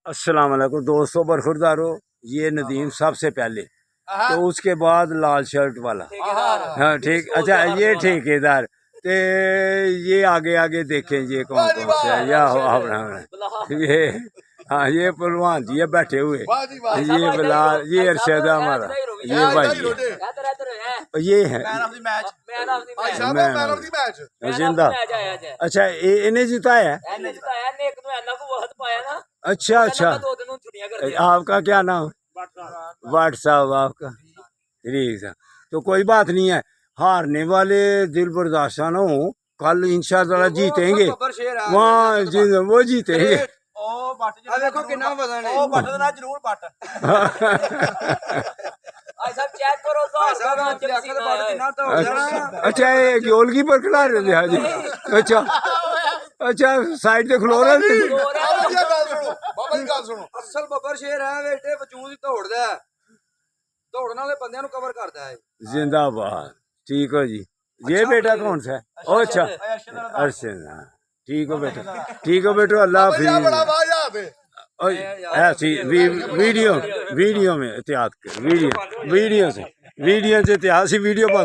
अस्सलाम वालेकुम दोस्तों, बरखुरदारो। ये नदीम सबसे पहले, तो उसके बाद लाल शर्ट वाला। हाँ ठीक, अच्छा ये ठेकेदार। ते ये आगे आगे देखें ये कौन कौन से है। या ये हाँ ये पहलवान जी है बैठे हुए। ये बिलाल, ये अरशद हमारा, ये भाई ये है जिंदा। अच्छा इन्हें जिताया है। अच्छा अच्छा, आपका क्या नाम? वाट साहब आपका? ठीक है, तो कोई बात नहीं है। हारने वाले दिल बर्दाश्त ना हो, कल इंशाअल्लाह जीतेंगे। वहाँ वो जीतेंगे। देखो कितना वजन है। ओ बट देना जरूर बट। सब चेक करो तो अच्छा ये गोलकीपर खिला रहे थे हाजी। अच्छा अच्छा साइड से खलो रहे थे। बाबा जी गल सुनो, असल बब्बर शेर है बेटे, वजूद ही दौड़दा है, दौड़न वाले बंदे नु कवर करदा है। जिंदाबाद, ठीक हो जी। ये बेटा कौन सा है? ओ अच्छा अरशद, ठीक हो बेटा, ठीक हो बेटो, अल्लाह हाफिज। बड़ा वाह पे ऐसी वीडियो में एहतियात कर, वीडियो से एहतियात वीडियो